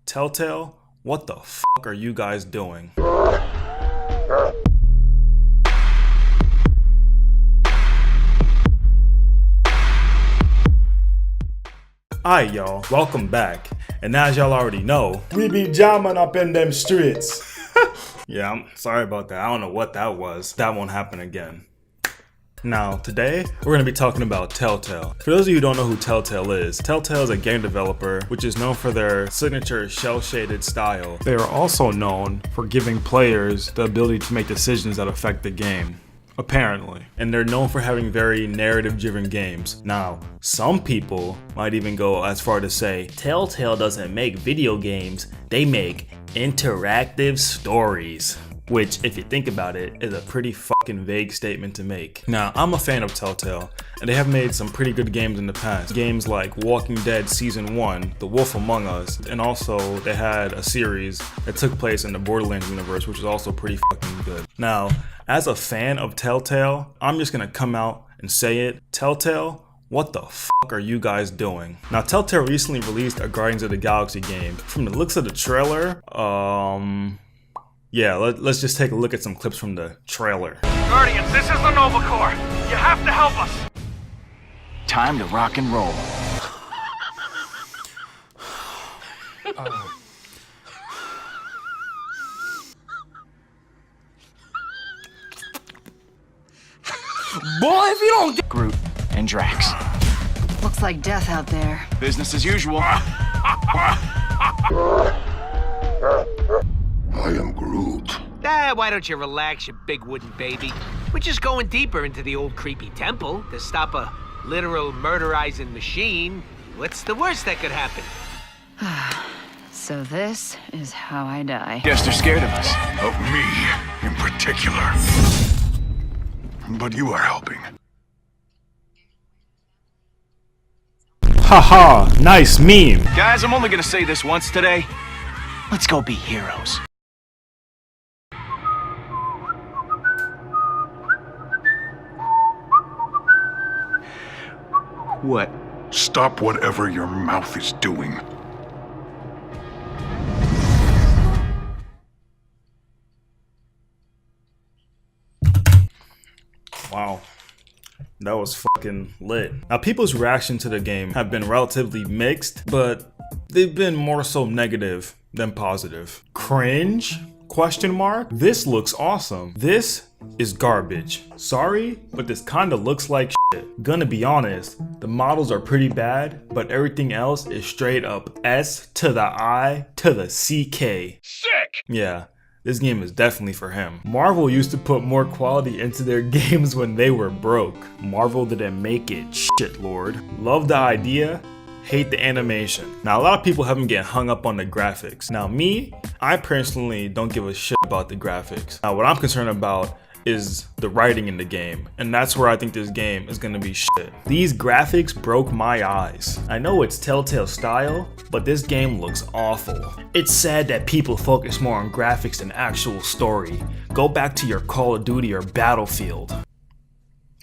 Telltale, what the fuck are you guys doing? Alright y'all, welcome back. And as y'all already know, we be jamming up in them streets. Yeah, I'm sorry about that. I don't know what that was. That won't happen again. Now, today, we're going to be talking about Telltale. For those of you who don't know who Telltale is a game developer which is known for their signature shell-shaded style. They are also known for giving players the ability to make decisions that affect the game. Apparently. And they're known for having very narrative-driven games. Now, some people might even go as far to say, Telltale doesn't make video games, they make interactive stories. Which, if you think about it, is a pretty fucking vague statement to make. Now, I'm a fan of Telltale, and they have made some pretty good games in the past. Games like Walking Dead Season 1, The Wolf Among Us, and also they had a series that took place in the Borderlands universe, which is also pretty fucking good. Now, as a fan of Telltale, I'm just gonna come out and say it. Telltale, what the fuck are you guys doing? Now, Telltale recently released a Guardians of the Galaxy game. From the looks of the trailer, yeah, let's just take a look at some clips from the trailer. Guardians, this is the Nova Corps. You have to help us. Time to rock and roll. Boy, if you don't get Groot and Drax. Looks like death out there. Business as usual. I am Groot. Why don't you relax, you big wooden baby? We're just going deeper into the old creepy temple to stop a literal murderizing machine. What's the worst that could happen? So this is how I die. Guess they're scared of us. Of me, in particular. But you are helping. Haha, nice meme. Guys, I'm only gonna say this once today. Let's go be heroes. What? Stop whatever your mouth is doing. Wow. That was fucking lit. Now, people's reaction to the game have been relatively mixed, but they've been more so negative than positive. Cringe? Question mark? This looks awesome. This is garbage. Sorry, but this kinda looks like shit. Gonna be honest, the models are pretty bad, but everything else is straight up S to the I to the CK. Sick! Yeah. This game is definitely for him. Marvel used to put more quality into their games when they were broke. Marvel didn't make it, shit lord. Love the idea, hate the animation. Now, a lot of people have been getting hung up on the graphics. Now me, I personally don't give a shit about the graphics. Now, what I'm concerned about is the writing in the game, and that's where I think this game is gonna be shit. These graphics broke my eyes. I know it's Telltale style, but this game looks awful. It's sad that people focus more on graphics than actual story. Go back to your Call of Duty or Battlefield.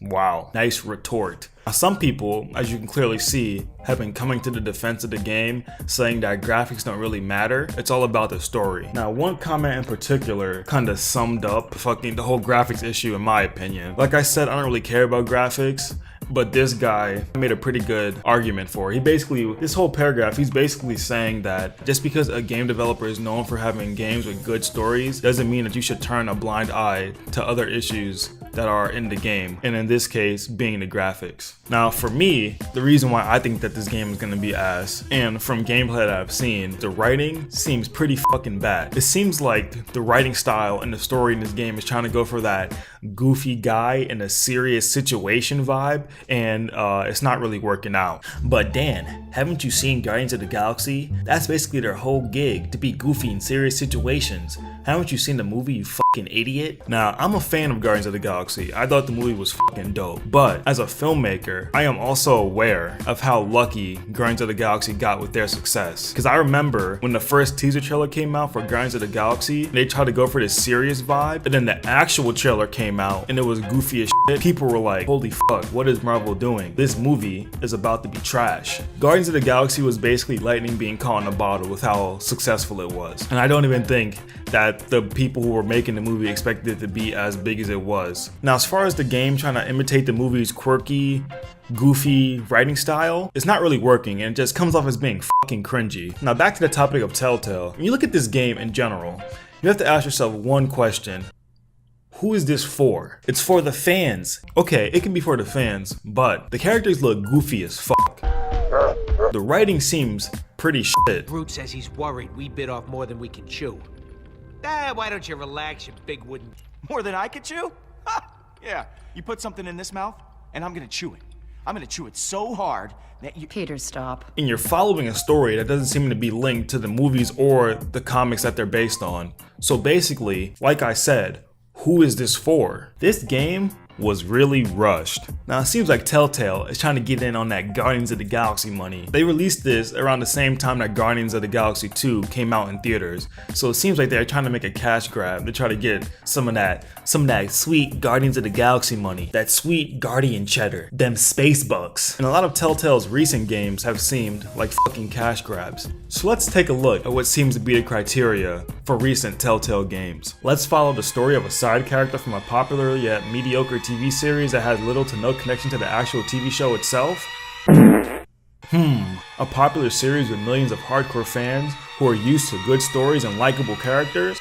Wow, nice retort. Now, some people, as you can clearly see, have been coming to the defense of the game, saying that graphics don't really matter, it's all about the story. Now, one comment in particular kinda summed up the whole graphics issue in my opinion. Like I said, I don't really care about graphics, but this guy made a pretty good argument for it. This whole paragraph, he's basically saying that just because a game developer is known for having games with good stories, doesn't mean that you should turn a blind eye to other issues that are in the game, and in this case, being the graphics. Now, for me, the reason why I think that this game is gonna be ass, and from gameplay that I've seen, the writing seems pretty fucking bad. It seems like the writing style and the story in this game is trying to go for that goofy guy in a serious situation vibe, and it's not really working out. But Dan, haven't you seen Guardians of the Galaxy? That's basically their whole gig, to be goofy in serious situations. Haven't you seen the movie, you fucking fucking idiot? Now, I'm a fan of Guardians of the Galaxy. I thought the movie was fucking dope. But as a filmmaker, I am also aware of how lucky Guardians of the Galaxy got with their success. Because I remember when the first teaser trailer came out for Guardians of the Galaxy, they tried to go for this serious vibe, and then the actual trailer came out and it was goofy as shit. People were like, holy fuck, what is Marvel doing? This movie is about to be trash. Guardians of the Galaxy was basically lightning being caught in a bottle with how successful it was. And I don't even think that the people who were making the movie expected it to be as big as it was. Now, as far as the game trying to imitate the movie's quirky, goofy writing style, it's not really working and it just comes off as being fucking cringy. Now, back to the topic of Telltale. When you look at this game in general, you have to ask yourself one question. Who is this for? It's for the fans. Okay, it can be for the fans, but the characters look goofy as fuck. The writing seems pretty shit. Groot says he's worried we bit off more than we can chew. Why don't you relax, you big wooden... More than I could chew? Ha! Yeah, you put something in this mouth, and I'm gonna chew it. I'm gonna chew it so hard that you... Peter, stop. And you're following a story that doesn't seem to be linked to the movies or the comics that they're based on. So basically, like I said, who is this for? This game was really rushed. Now it seems like Telltale is trying to get in on that Guardians of the Galaxy money. They released this around the same time that Guardians of the Galaxy 2 came out in theaters. So it seems like they're trying to make a cash grab to try to get some of that sweet Guardians of the Galaxy money, that sweet Guardian cheddar, them space bucks. And a lot of Telltale's recent games have seemed like fucking cash grabs. So let's take a look at what seems to be the criteria for recent Telltale games. Let's follow the story of a side character from a popular yet mediocre TV series that has little to no connection to the actual TV show itself? A popular series with millions of hardcore fans who are used to good stories and likable characters?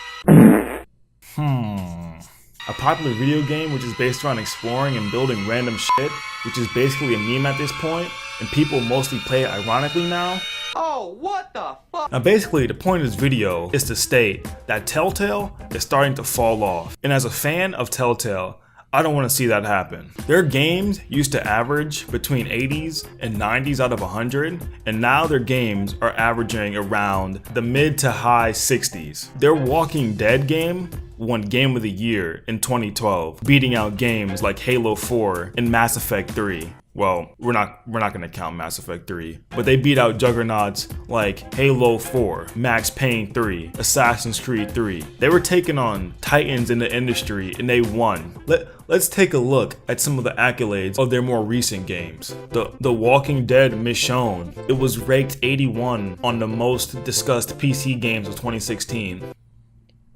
A popular video game which is based around exploring and building random shit, which is basically a meme at this point, and people mostly play it ironically now? Oh, what the fuck? Now basically, the point of this video is to state that Telltale is starting to fall off. And as a fan of Telltale, I don't want to see that happen. Their games used to average between 80s and 90s out of 100, and now their games are averaging around the mid to high 60s. Their Walking Dead game won Game of the Year in 2012, beating out games like Halo 4 and Mass Effect 3. Well, we're not gonna count Mass Effect 3, but they beat out juggernauts like Halo 4, Max Payne 3, Assassin's Creed 3. They were taking on titans in the industry and they won. Let's take a look at some of the accolades of their more recent games. The Walking Dead Michonne, it was ranked 81 on the most discussed PC games of 2016.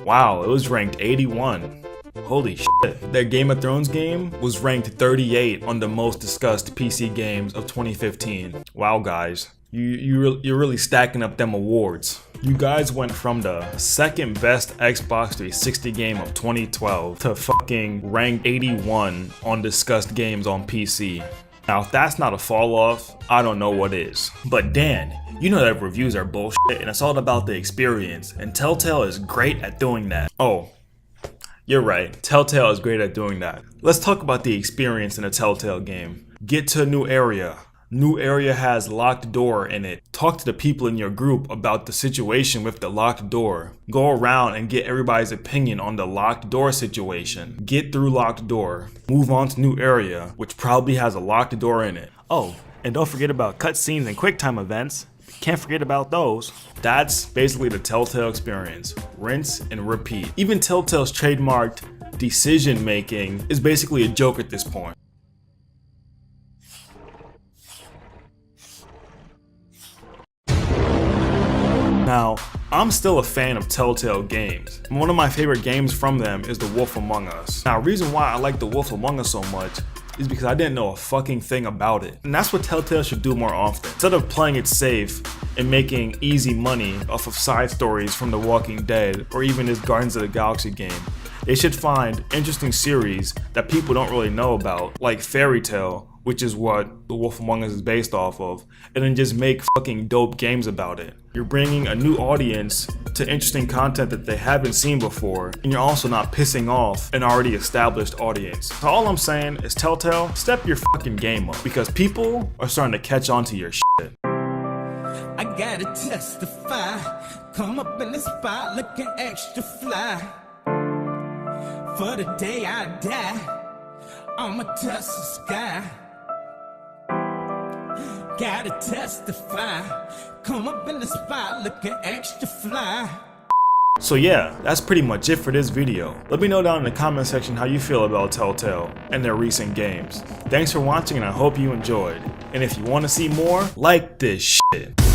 Wow, it was ranked 81. Holy shit. Their Game of Thrones game was ranked 38 on the most discussed PC games of 2015. Wow, guys. You're really stacking up them awards. You guys went from the second best Xbox 360 game of 2012 to fucking ranked 81 on discussed games on PC. Now, if that's not a fall off, I don't know what is. But Dan, you know that reviews are bullshit and it's all about the experience, and Telltale is great at doing that. Oh, you're right, Telltale is great at doing that. Let's talk about the experience in a Telltale game. Get to a new area. New area has locked door in it. Talk to the people in your group about the situation with the locked door. Go around and get everybody's opinion on the locked door situation. Get through locked door. Move on to new area, which probably has a locked door in it. Oh, and don't forget about cutscenes and QuickTime events. Can't forget about those. That's basically the Telltale experience. Rinse and repeat. Even Telltale's trademarked decision making is basically a joke at this point. Now, I'm still a fan of Telltale games. One of my favorite games from them is The Wolf Among Us. Now, the reason why I like The Wolf Among Us so much is because I didn't know a fucking thing about it. And that's what Telltale should do more often. Instead of playing it safe and making easy money off of side stories from The Walking Dead or even this Guardians of the Galaxy game, they should find interesting series that people don't really know about, like Fairy Tale, which is what The Wolf Among Us is based off of, and then just make fucking dope games about it. You're bringing a new audience to interesting content that they haven't seen before, and you're also not pissing off an already established audience. So all I'm saying is, Telltale, step your fucking game up, because people are starting to catch on to your shit. I gotta testify, come up in the spot looking extra fly. for the day I die. I'ma touch the sky. Gotta testify. Come up in the spot looking extra fly. So yeah, that's pretty much it for this video. Let me know down in the comment section how you feel about Telltale and their recent games. Thanks for watching and I hope you enjoyed. And if you want to see more, like this shit.